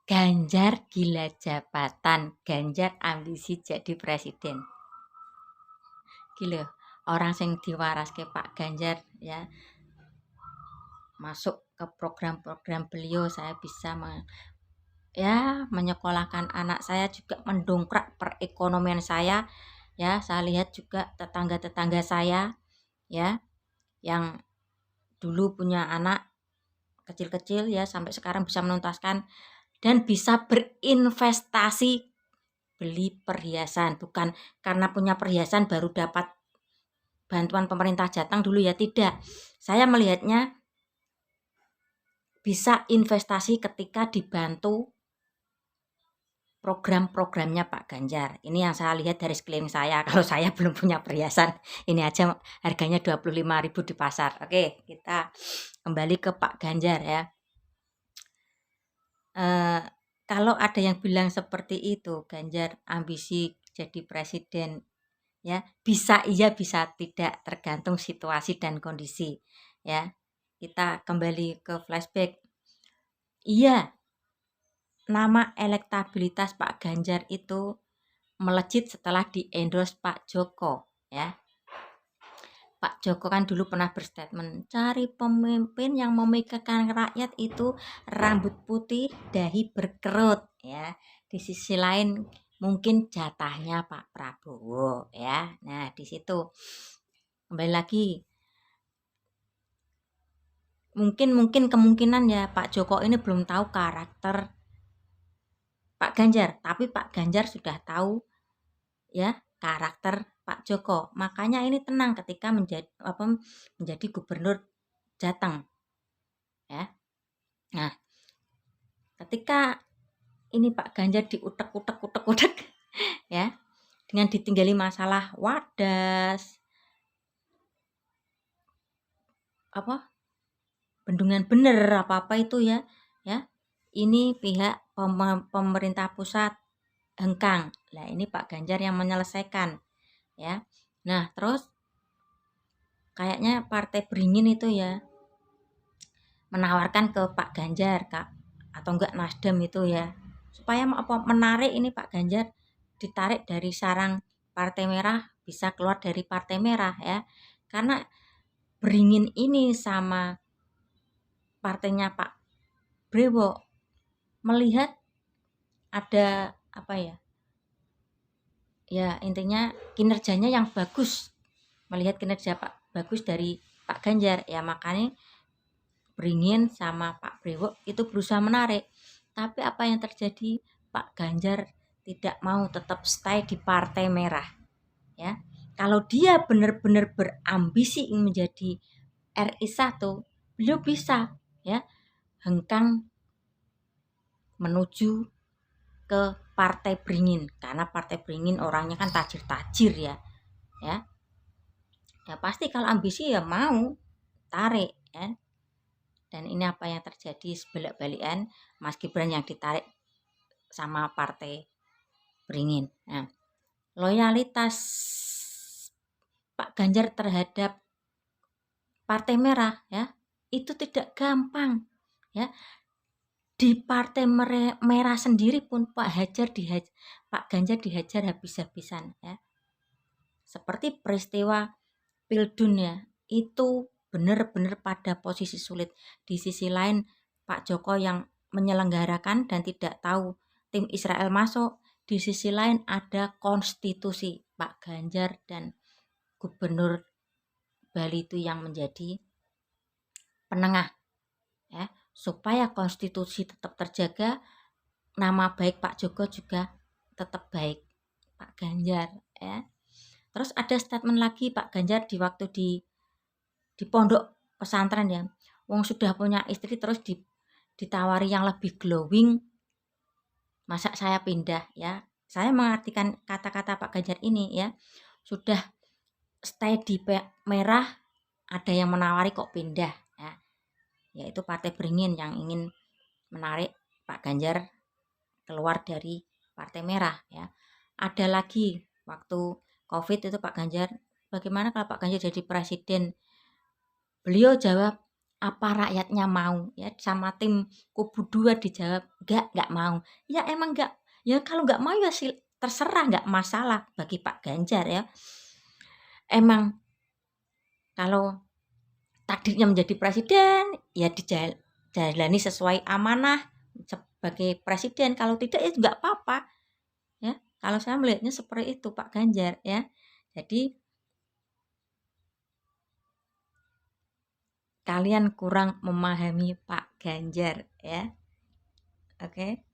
Ganjar gila jabatan, Ganjar ambisi jadi presiden. Gila, orang sing diwaraske Pak Ganjar ya, masuk ke program-program beliau saya bisa menyekolahkan anak saya, juga mendongkrak perekonomian saya ya. Saya lihat juga tetangga-tetangga saya ya yang dulu punya anak kecil-kecil ya sampai sekarang bisa menuntaskan dan bisa berinvestasi beli perhiasan, bukan karena punya perhiasan baru dapat bantuan pemerintah Jateng dulu ya, tidak. Saya melihatnya bisa investasi ketika dibantu program-programnya Pak Ganjar. Ini yang saya lihat dari sekeliling saya. Kalau saya belum punya perhiasan, ini aja harganya 25.000 di pasar. Oke, kita kembali ke Pak Ganjar ya. Kalau ada yang bilang seperti itu, Ganjar ambisi jadi presiden ya, bisa iya bisa tidak, tergantung situasi dan kondisi ya. Kita kembali ke flashback. Iya, nama elektabilitas Pak Ganjar itu melejit setelah di-endorse Pak Joko ya. Pak Joko kan dulu pernah berstatement, cari pemimpin yang memikirkan rakyat itu rambut putih, dahi berkerut ya. Di sisi lain mungkin jatahnya Pak Prabowo ya. Nah, di situ kembali lagi mungkin kemungkinan ya Pak Joko ini belum tahu karakter Pak Ganjar, tapi Pak Ganjar sudah tahu ya karakter Pak Joko. Makanya ini tenang ketika menjadi gubernur Jateng ya. Nah, ketika ini Pak Ganjar diutek-utek ya, dengan ditinggali masalah wadas, bendungan bener apa itu ya. Ini pihak pemerintah pusat hengkang. Nah, ini Pak Ganjar yang menyelesaikan ya. Nah, terus kayaknya Partai Beringin itu ya menawarkan ke Pak Ganjar, Kak, atau enggak Nasdem itu ya, supaya menarik ini Pak Ganjar, ditarik dari sarang Partai Merah, bisa keluar dari Partai Merah ya. Karena Beringin ini sama partainya Pak Brewo melihat ada ya intinya kinerjanya yang bagus, melihat kinerja bagus dari Pak Ganjar ya, makanya Beringin sama Pak Brewo itu berusaha menarik. Tapi apa yang terjadi, Pak Ganjar tidak mau, tetap stay di Partai Merah ya. Kalau dia benar-benar berambisi ingin menjadi RI 1, beliau bisa ya hengkang menuju ke Partai Beringin, karena Partai Beringin orangnya kan tajir-tajir ya. Ya pasti kalau ambisi ya mau tarik ya. Dan ini apa yang terjadi, sebalik-balikan Mas Gibran yang ditarik sama Partai Beringin. Nah, loyalitas Pak Ganjar terhadap Partai Merah ya itu tidak gampang ya. Di Partai Merah sendiri pun Pak Ganjar dihajar habis-habisan ya. Seperti peristiwa Pildun ya, itu benar-benar pada posisi sulit. Di sisi lain Pak Joko yang menyelenggarakan dan tidak tahu tim Israel masuk. Di sisi lain ada konstitusi, Pak Ganjar dan Gubernur Bali itu yang menjadi penengah ya, supaya konstitusi tetap terjaga, nama baik Pak Joko juga tetap baik Pak Ganjar ya. Terus ada statement lagi Pak Ganjar di waktu di pondok pesantren ya, wong sudah punya istri terus ditawari yang lebih glowing, masa saya pindah ya. Saya mengartikan kata-kata Pak Ganjar ini ya, sudah stay di Merah ada yang menawari kok pindah ya, yaitu Partai Beringin yang ingin menarik Pak Ganjar keluar dari Partai Merah ya. Ada lagi waktu COVID itu Pak Ganjar, bagaimana kalau Pak Ganjar jadi presiden? Beliau jawab, apa rakyatnya mau ya, sama tim kubu 2 dijawab nggak mau. Ya emang nggak, ya kalau nggak mau ya terserah, nggak masalah bagi Pak Ganjar ya. Emang kalau takdirnya menjadi presiden ya dijalani sesuai amanah sebagai presiden, kalau tidak ya nggak apa-apa ya. Kalau saya melihatnya seperti itu Pak Ganjar ya. Jadi kalian kurang memahami Pak Ganjar ya. Oke.